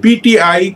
PTI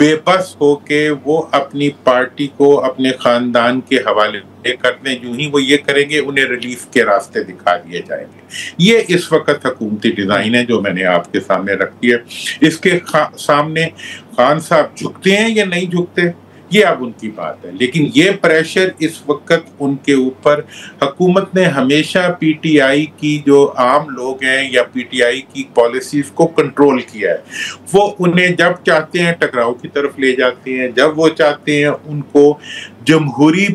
بے بس ہو کے وہ اپنی پارٹی کو اپنے خاندان کے حوالے کر دیں، جو ہی وہ یہ کریں گے انہیں ریلیف کے راستے دکھا دیے جائیں گے. یہ اس وقت حکومتی ڈیزائن ہے جو میں نے آپ کے سامنے رکھی ہے. اس کے سامنے خان صاحب جھکتے ہیں یا نہیں جھکتے یہ اب ان کی بات ہے، لیکن یہ پریشر اس وقت ان کے اوپر، حکومت نے ہمیشہ پی ٹی آئی کی جو عام لوگ ہیں یا پی ٹی آئی کی پالیسیز کو کنٹرول کیا ہے. وہ انہیں جب چاہتے ہیں ٹکراؤ کی طرف لے جاتے ہیں، جب وہ چاہتے ہیں ان کو جمہوری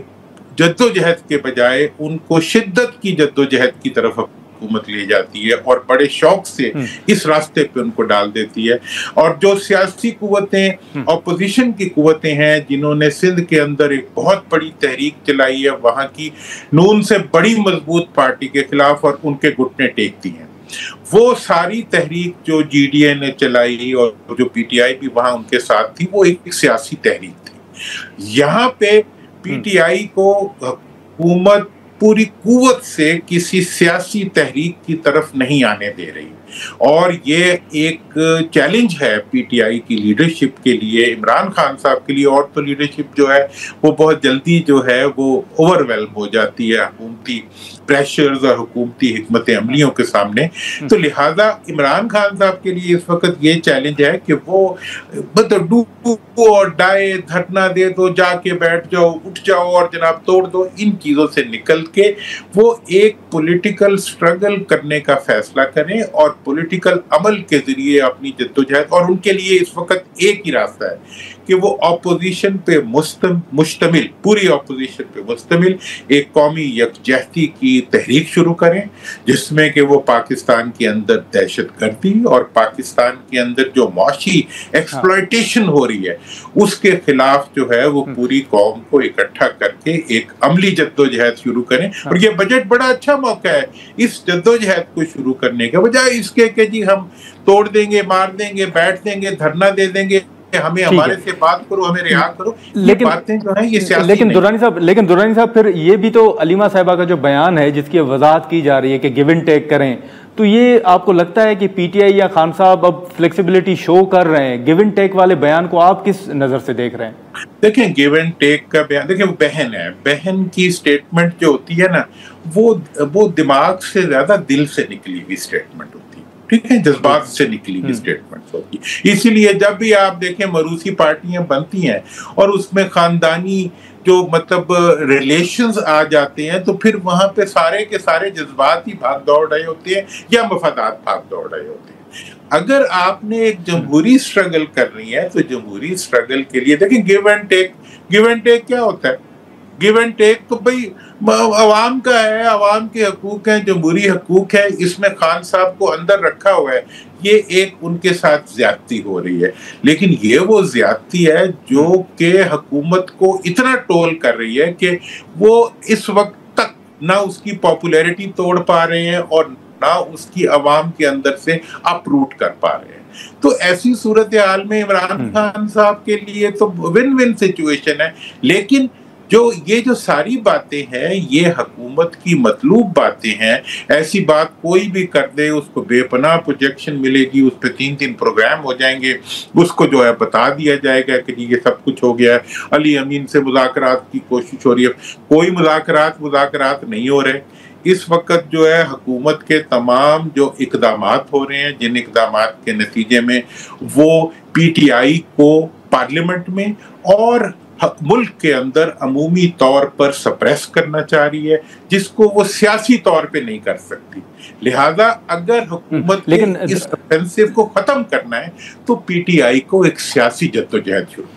جدوجہد کے بجائے ان کو شدت کی جدوجہد کی طرف حکومت لے جاتی ہے اور بڑے شوق سے اس راستے پہ ان کو ڈال دیتی ہے. اور جو سیاسی قوتیں، اپوزیشن کی قوتیں ہیں جنہوں نے سندھ کے اندر ایک بہت بڑی تحریک چلائی ہے وہاں کی نون سے بڑی مضبوط پارٹی کے خلاف اور ان کے گھٹنے ٹیکتی ہیں، وہ ساری تحریک جو جی ڈی اے نے چلائی اور جو پی ٹی آئی بھی وہاں ان کے ساتھ تھی وہ ایک سیاسی تحریک تھی. یہاں پہ پی ٹی آئی کو حکومت پوری قوت سے کسی سیاسی تحریک کی طرف نہیں آنے دے رہی، اور یہ ایک چیلنج ہے پی ٹی آئی کی لیڈرشپ کے لیے، عمران خان صاحب کے لیے. اور تو لیڈرشپ جو ہے وہ بہت جلدی جو ہے وہ اوور ویلم ہو جاتی ہے حکومتی پریشرز اور حکومتی حکمت عملیوں کے سامنے. تو لہٰذا عمران خان صاحب کے لیے اس وقت یہ چیلنج ہے کہ وہ ڈو اور ڈائے، دھرنا دے دو، جا کے بیٹھ جاؤ، اٹھ جاؤ اور جناب توڑ دو، ان چیزوں سے نکل کے وہ ایک پولیٹیکل سٹرگل کرنے کا فیصلہ کریں اور پولیٹیکل عمل کے ذریعے اپنی جدوجہد. اور ان کے لیے اس وقت ایک ہی راستہ ہے کہ وہ اپوزیشن پہ مشتمل، پوری اپوزیشن پہ مشتمل ایک قومی یکجہتی کی تحریک شروع کریں، جس میں کہ وہ پاکستان کے اندر دہشت گردی اور پاکستان کے اندر جو معاشی ایکسپلائٹیشن ہو رہی ہے اس کے خلاف جو ہے وہ پوری قوم کو اکٹھا کر کے ایک عملی جدوجہد شروع کریں. اور یہ بجٹ بڑا اچھا موقع ہے اس جدوجہد کو شروع کرنے کے بجائے اس کے کہ جی ہم توڑ دیں گے، مار دیں گے، بیٹھ دیں گے، دھرنا دے دیں گے، ہمیں ہمارے سے بات کرو، ہمیں رہا کرو. لیکن باتیں جو ہیں یہ سیاسی لیکن درانی صاحب پھر یہ بھی تو علیمہ صاحبہ کا جو بیان ہے جس کی وضاحت کی جا رہی ہے کہ گیو اینڈ ٹیک کریں، تو یہ آپ کو لگتا ہے کہ پی ٹی آئی یا خان صاحب اب فلیکسیبلٹی شو کر رہے ہیں؟ گیو اینڈ ٹیک والے بیان کو آپ کس نظر سے دیکھ رہے ہیں؟ دیکھیں گیو اینڈ ٹیک کا بیان، دیکھیں وہ بہن ہے، بہن کی سٹیٹمنٹ جو ہوتی ہے نا وہ دماغ سے زیادہ دل سے نکلی ہوئی سٹیٹمنٹ ہوتی ہے، ٹھیک ہے، جذبات سے نکلی ہوئی سٹیٹمنٹ ہوتی ہے. اسی لیے جب بھی آپ دیکھیں مروسی پارٹیاں بنتی ہیں اور اس میں خاندانی جو مطلب ریلیشنز آ جاتے ہیں تو پھر وہاں پہ سارے کے سارے جذبات ہی بھاگ دوڑ رہے ہوتے ہیں یا مفادات بھاگ دوڑ رہے ہوتے ہیں. اگر آپ نے ایک جمہوری سٹرگل کرنی ہے تو جمہوری سٹرگل کے لیے دیکھیں گیو اینڈ ٹیک کیا ہوتا ہے؟ گیو اینڈ ٹیک تو بھائی عوام کا ہے، عوام کے حقوق ہیں، جمہوری حقوق ہے، اس میں خان صاحب کو اندر رکھا ہوا ہے، یہ ایک ان کے ساتھ زیادتی ہو رہی ہے. لیکن یہ وہ زیادتی ہے جو کہ حکومت کو اتنا ٹول کر رہی ہے کہ وہ اس وقت تک نہ اس کی پاپولیرٹی توڑ پا رہے ہیں اور نہ اس کی عوام کے اندر سے اپ روٹ کر پا رہے ہیں. تو ایسی صورتحال میں عمران خان صاحب کے لیے تو ون ون سچویشن ہے. لیکن جو ساری باتیں ہیں یہ حکومت کی مطلوب باتیں ہیں. ایسی بات کوئی بھی کر دے اس کو بے پناہ پروجیکشن ملے گی، اس پہ 3 پروگرام ہو جائیں گے، اس کو جو ہے بتا دیا جائے گا کہ یہ سب کچھ ہو گیا ہے. علی امین سے مذاکرات کی کوشش ہو رہی ہے، کوئی مذاکرات نہیں ہو رہے. اس وقت جو ہے حکومت کے تمام جو اقدامات ہو رہے ہیں، جن اقدامات کے نتیجے میں وہ پی ٹی آئی کو پارلیمنٹ میں اور ملک کے اندر عمومی طور پر سپریس کرنا چاہ رہی ہے، جس کو وہ سیاسی طور پہ نہیں کر سکتی. لہذا اگر حکومت نے اس افینسو کو ختم کرنا ہے تو پی ٹی آئی کو ایک سیاسی جدوجہد شروع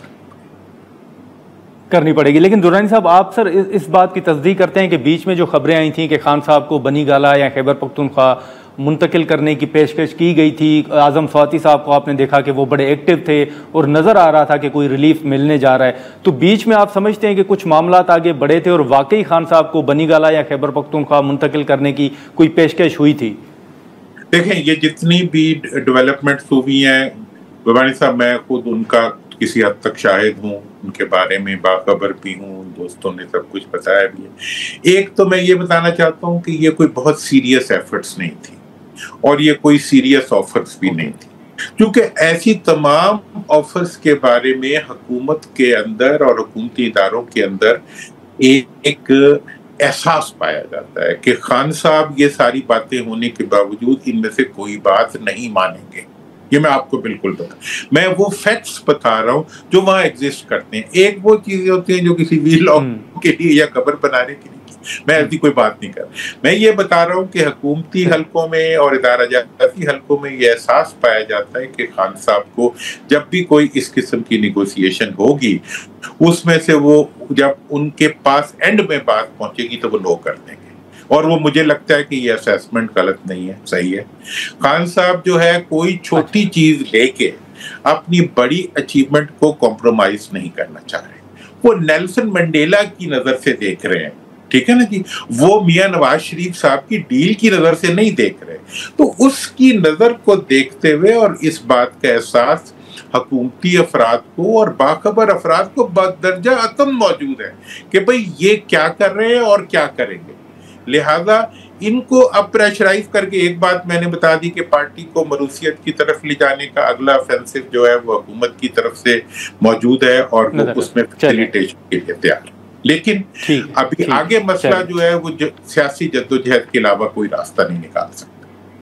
کرنی پڑے گی. لیکن درانی صاحب آپ سر اس بات کی تصدیق کرتے ہیں کہ بیچ میں جو خبریں آئی تھیں کہ خان صاحب کو بنی گالہ یا خیبر پختونخوا منتقل کرنے کی پیشکش کی گئی تھی، اعظم سواتی صاحب کو آپ نے دیکھا کہ وہ بڑے ایکٹیو تھے اور نظر آ رہا تھا کہ کوئی ریلیف ملنے جا رہا ہے، تو بیچ میں آپ سمجھتے ہیں کہ کچھ معاملات آگے بڑھے تھے اور واقعی خان صاحب کو بنی گالہ یا خیبر پختونخوا منتقل کرنے کی کوئی پیشکش ہوئی تھی؟ دیکھیں یہ جتنی بھی ڈیولپمنٹس ہوئی ہیں بھوانی صاحب، میں خود ان کا کسی حد تک شاہد ہوں، ان کے بارے میں باخبر بھی ہوں، دوستوں نے سب کچھ بتایا بھی ہے. ایک تو میں یہ بتانا چاہتا ہوں کہ یہ کوئی بہت سیریس ایفرٹس نہیں تھی اور یہ کوئی سیریس آفرز بھی نہیں تھی. کیونکہ ایسی تمام آفرز کے بارے میں حکومت کے اندر اور حکومتی اداروں کے اندر ایک احساس پایا جاتا ہے کہ خان صاحب یہ ساری باتیں ہونے کے باوجود ان میں سے کوئی بات نہیں مانیں گے. یہ میں آپ کو بالکل میں وہ فیکٹس بتا رہا ہوں جو وہاں ایگزسٹ کرتے ہیں. ایک وہ چیزیں ہوتی ہیں جو کسی ویل کے لیے یا قبر بنانے کے لیے، میں ایسی کوئی بات نہیں کر رہا. میں یہ بتا رہا ہوں کہ حکومتی حلقوں میں اور ادارہ جاتی حلقوں میں یہ احساس پایا جاتا ہے کہ خان صاحب کو جب بھی کوئی اس قسم کی نیگوسیشن ہوگی، اس میں سے وہ جب ان کے پاس اینڈ میں بات پہنچے گی تو وہ نو کر دیں گے. اور وہ مجھے لگتا ہے کہ یہ اسیسمنٹ غلط نہیں ہے، صحیح ہے. خان صاحب جو ہے کوئی چھوٹی چیز لے کے اپنی بڑی اچیومنٹ کو کمپرومائز نہیں کرنا چاہ رہے. وہ نیلسن منڈیلا کی نظر سے دیکھ رہے ہیں، ٹھیک ہے نا جی. وہ میاں نواز شریف صاحب کی ڈیل کی نظر سے نہیں دیکھ رہے. تو اس کی نظر کو دیکھتے ہوئے اور اس بات کا احساس حکومتی افراد کو اور باخبر افراد کو بدرجہ عدم موجود ہے کہ بھئی یہ کیا کر رہے ہیں اور کیا کریں گے. لہذا ان کو اب پریشرائز کر کے ایک بات میں نے بتا دی کہ پارٹی کو مروثیت کی طرف لے جانے کا اگلا افینسو جو ہے وہ حکومت کی طرف سے موجود ہے اور وہ اس میں فیسیلیٹیشن کے لیے تیار ہے. لیکن ابھی آگے مسئلہ جو ہے وہ سیاسی جدوجہد کے علاوہ کوئی راستہ نہیں نکال سکتا.